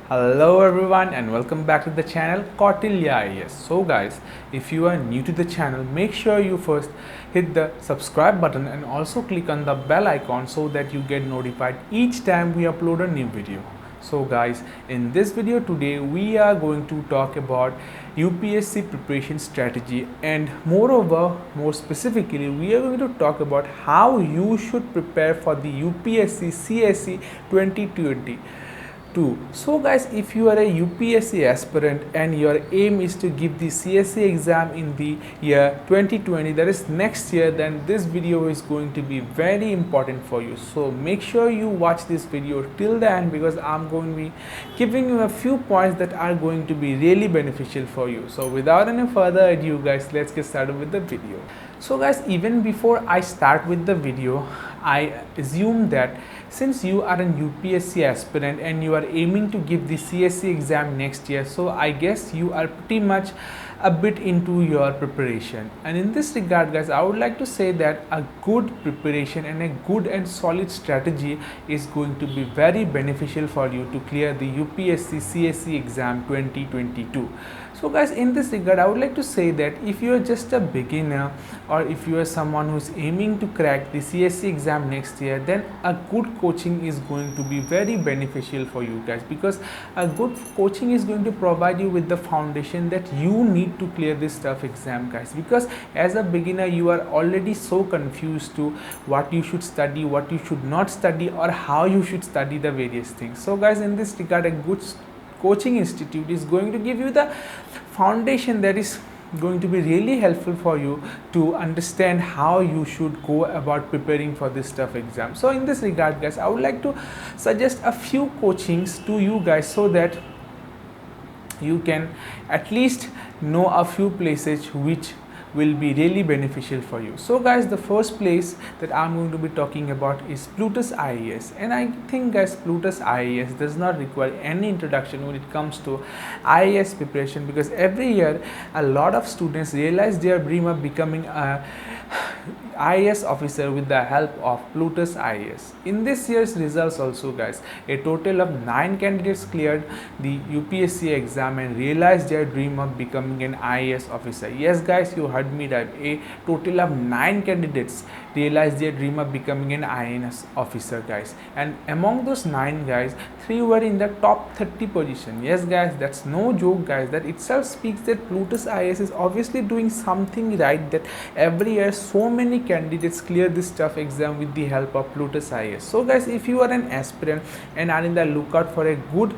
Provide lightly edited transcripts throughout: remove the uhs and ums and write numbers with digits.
Hello everyone and welcome back to the channel Kautilya IAS. So guys, if you are new to the channel, make sure you first hit the subscribe button and also click on the bell icon so that you get notified each time we upload a new video. So guys, in this video today we are going to talk about UPSC preparation strategy, and moreover, more specifically, we are going to talk about how you should prepare for the UPSC CSE 2020. So guys, if you are a UPSC aspirant and your aim is to give the CSE exam in the year 2020, that is next year, then this video is going to be very important for you. So make sure you watch this video till the end, because I'm going to be giving you a few points that are going to be really beneficial for you. So without any further ado guys, let's get started with the video. So guys, even before I start with the video, I assume that since you are an UPSC aspirant and you are aiming to give the CSE exam next year, so I guess you are pretty much a bit into your preparation. And in this regard guys, I would like to say that a good preparation and a good and solid strategy is going to be very beneficial for you to clear the UPSC CSE exam 2022. So guys, in this regard, I would like to say that if you are just a beginner or if you are someone who is aiming to crack the CSE exam next year, then a good coaching is going to be very beneficial for you guys, because a good coaching is going to provide you with the foundation that you need to clear this tough exam guys. Because as a beginner, you are already so confused to what you should study, what you should not study, or how you should study the various things. So guys, in this regard, a good coaching institute is going to give you the foundation that is going to be really helpful for you to understand how you should go about preparing for this tough exam. So in this regard guys, I would like to suggest a few coachings to you guys so that you can at least know a few places which will be really beneficial for you. So guys, the first place that I'm going to be talking about is Plutus IAS, and I think guys, Plutus IAS does not require any introduction when it comes to IAS preparation, because every year a lot of students realize their dream of becoming a IAS officer with the help of Plutus IAS. In this year's results also guys, a total of 9 candidates cleared the UPSC exam and realized their dream of becoming an IAS officer. Yes guys, you heard me right. A total of 9 candidates realized their dream of becoming an IAS officer guys, and among those 9 guys, 3 were in the top 30 position. Yes guys, that's no joke guys. That itself speaks that Plutus IAS is obviously doing something right, that every year so many candidates clear this tough exam with the help of Plutus IAS. So guys, if you are an aspirant and are in the lookout for a good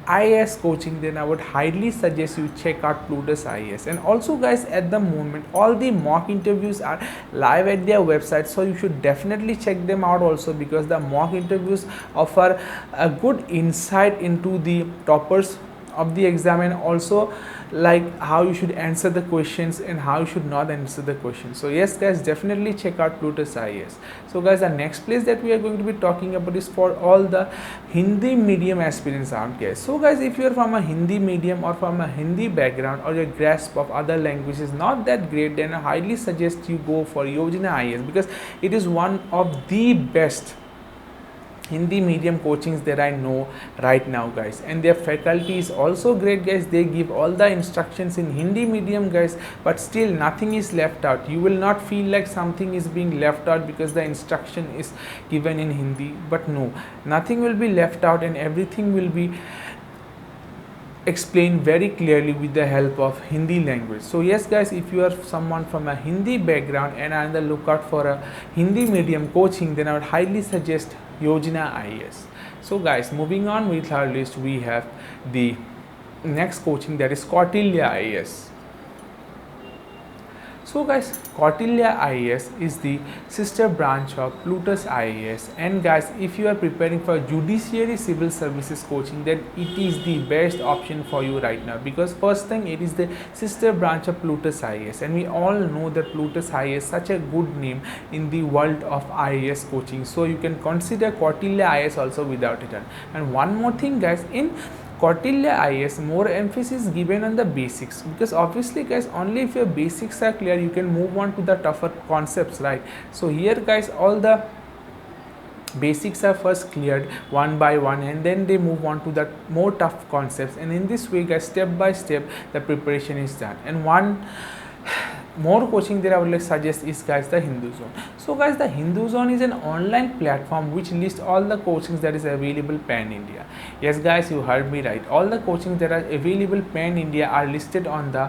IAS coaching, then I would highly suggest you check out Plutus IAS. And also guys, at the moment all the mock interviews are live at their website, so you should definitely check them out also, because the mock interviews offer a good insight into the toppers of the exam, and also like how you should answer the questions and how you should not answer the questions. So yes guys, definitely check out Plutus IAS. So guys, the next place that we are going to be talking about is for all the Hindi medium aspirants out there. So guys, if you are from a Hindi medium or from a Hindi background, or your grasp of other languages is not that great, then I highly suggest you go for Yojana IAS, because it is one of the best Hindi medium coachings that I know right now guys, and their faculty is also great guys. They give all the instructions in Hindi medium guys, but still nothing is left out. You will not feel like something is being left out because the instruction is given in Hindi, but no, nothing will be left out and everything will be explained very clearly with the help of Hindi language. So yes guys, if you are someone from a Hindi background and are on the lookout for a Hindi medium coaching, then I would highly suggest Yojana IAS. So guys, moving on with our list, we have the next coaching, that is Kautilya IAS. So guys, Kautilya IAS is the sister branch of Plutus IAS, and guys, if you are preparing for judiciary civil services coaching, then it is the best option for you right now, because first thing, it is the sister branch of Plutus IAS, and we all know that Plutus IAS is such a good name in the world of IAS coaching, so you can consider Kautilya IAS also without it. And one more thing guys, in Kautilya IAS, more emphasis given on the basics, because obviously guys, only if your basics are clear, you can move on to the tougher concepts, right? So here guys, all the basics are first cleared one by one, and then they move on to the more tough concepts, and in this way guys, step by step the preparation is done. And one more coaching that I would like suggest is guys the Hindu Zone. So guys, the Hindu Zone is an online platform which lists all the coachings that is available pan India. Yes guys, you heard me right, all the coachings that are available pan India are listed on the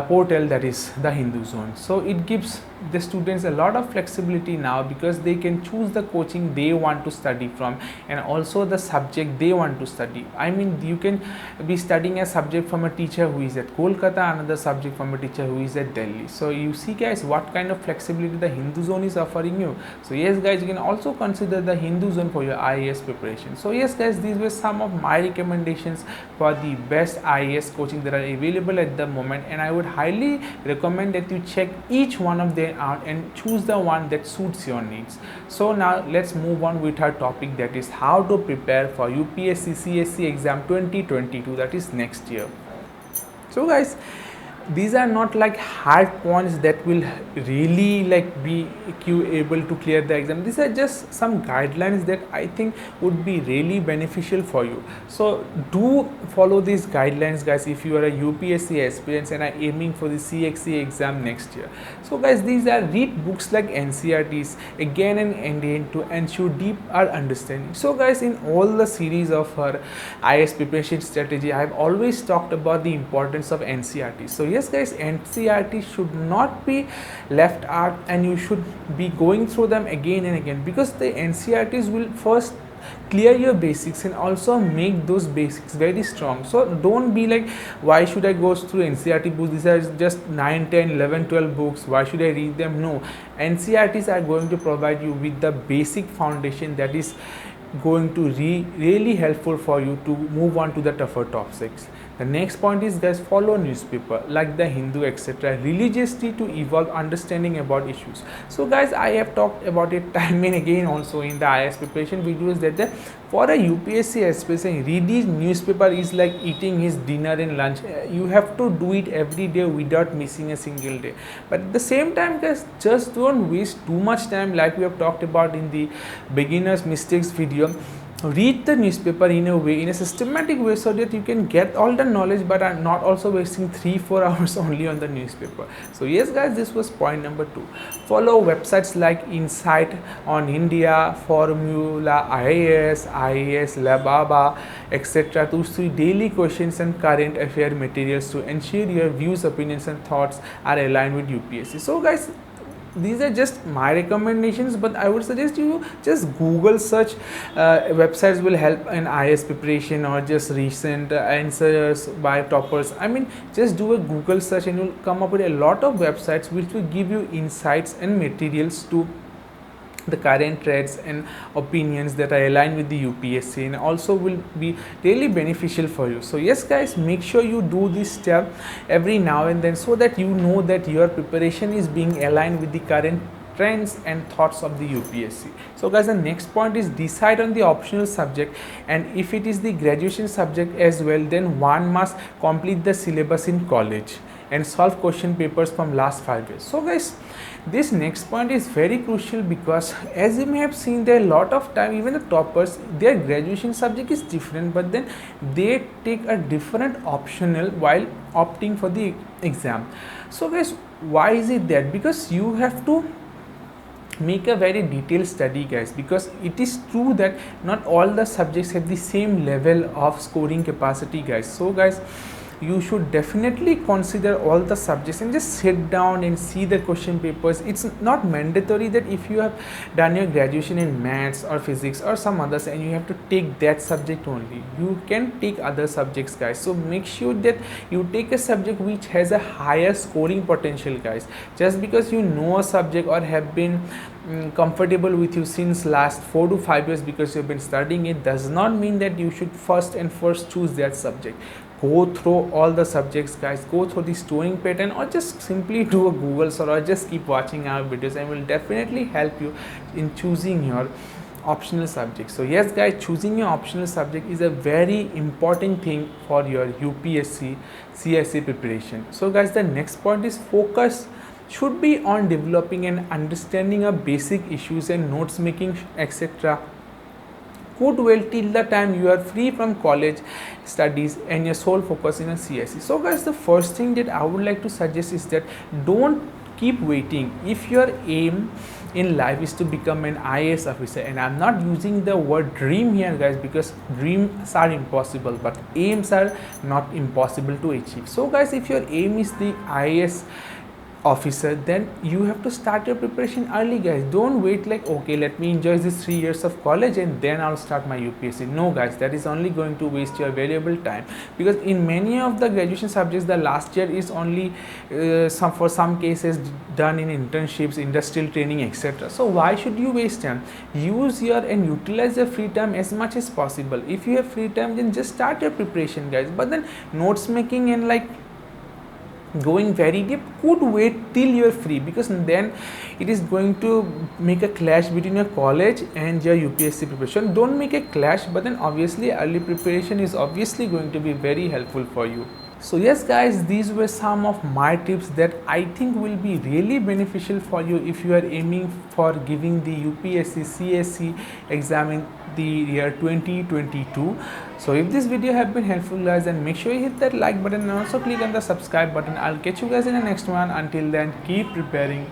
portal that is the Hindu Zone. So it gives the students a lot of flexibility now, because they can choose the coaching they want to study from, and also the subject they want to study. I mean, you can be studying a subject from a teacher who is at Kolkata, another subject from a teacher who is at Delhi. So you see guys what kind of flexibility the Hindu Zone is offering you. So yes guys, you can also consider the Hindu Zone for your IAS preparation. So yes guys, these were some of my recommendations for the best IAS coaching that are available at the moment, and I would highly recommend that you check each one of them out and choose the one that suits your needs. So now let's move on with our topic, that is how to prepare for UPSC CSC exam 2022, that is next year. So guys, these are not like hard points that will really like be you able to clear the exam. These are just some guidelines that I think would be really beneficial for you. So do follow these guidelines guys if you are a UPSC aspirant and are aiming for the CXC exam next year. So guys, these are read books like NCERTs again and again to ensure deep our understanding. So guys, in all the series of our IAS preparation strategy, I have always talked about the importance of NCERT. So yes guys, NCERT should not be left out, and you should be going through them again and again, because the NCERTs will first clear your basics and also make those basics very strong. So don't be like, why should I go through NCERT books, these are just 9, 10, 11, 12 books, why should I read them? No, NCERTs are going to provide you with the basic foundation that is going to really helpful for you to move on to the tougher topics. The next point is guys, follow newspaper like the Hindu etc religiously to evolve understanding about issues. So guys, I have talked about it time and again also in the IAS preparation videos that for a UPSC aspirant, reading newspaper is like eating his dinner and lunch. You have to do it every day without missing a single day. But at the same time guys, just don't waste too much time, like we have talked about in the beginners mistakes video. Read the newspaper in a way, in a systematic way, so that you can get all the knowledge but are not also wasting 3-4 hours only on the newspaper. So yes guys, this was point number 2. Follow websites like Insight on India, Formula, IAS, Lababa etc to see daily questions and current affair materials to ensure your views, opinions and thoughts are aligned with UPSC. So guys, these are just my recommendations, but I would suggest you just Google search websites will help in IAS preparation, or just recent answers by toppers. I mean, just do a Google search and you'll come up with a lot of websites which will give you insights and materials to the current trends and opinions that are aligned with the UPSC, and also will be really beneficial for you. So yes guys, make sure you do this step every now and then, so that you know that your preparation is being aligned with the current trends and thoughts of the UPSC. So guys, the next point is decide on the optional subject, and if it is the graduation subject as well, then one must complete the syllabus in college and solve question papers from last 5 years. So guys, this next point is very crucial, because as you may have seen, there are a lot of time even the toppers, their graduation subject is different, but then they take a different optional while opting for the exam. So guys, why is it that? Because you have to make a very detailed study guys, because it is true that not all the subjects have the same level of scoring capacity guys. So guys, you should definitely consider all the subjects and just sit down and see the question papers. It's not mandatory that if you have done your graduation in maths or physics or some others and you have to take that subject only. You can take other subjects guys. So make sure that you take a subject which has a higher scoring potential guys. Just because you know a subject or have been comfortable with you since last 4 to 5 years because you've been studying it, does not mean that you should first choose that subject. Go through all the subjects guys, go through the scoring pattern, or just simply do a Google search, or just keep watching our videos, and will definitely help you in choosing your optional subject. So yes guys, choosing your optional subject is a very important thing for your UPSC CSC preparation. So guys, the next point is focus should be on developing and understanding of basic issues and notes making, etc. Could well till the time you are free from college studies and your sole focus in a CSE. So guys, the first thing that I would like to suggest is that don't keep waiting. If your aim in life is to become an IAS officer, and I'm not using the word dream here guys, because dreams are impossible but aims are not impossible to achieve. So guys, if your aim is the IAS officer, then you have to start your preparation early guys. Don't wait like, okay, let me enjoy this 3 years of college and then I'll start my UPSC. No guys, that is only going to waste your valuable time, because in many of the graduation subjects the last year is only for some cases done in internships, industrial training, etc. So why should you waste time? Use your and utilize your free time as much as possible. If you have free time, then just start your preparation guys. But then notes making and like going very deep could wait till you're free, because then it is going to make a clash between your college and your UPSC preparation. Don't make a clash, but then obviously early preparation is obviously going to be very helpful for you. So yes guys, these were some of my tips that I think will be really beneficial for you if you are aiming for giving the UPSC CSE exam in the year 2022. So if this video have been helpful guys, then make sure you hit that like button and also click on the subscribe button. I'll catch you guys in the next one. Until then, keep preparing.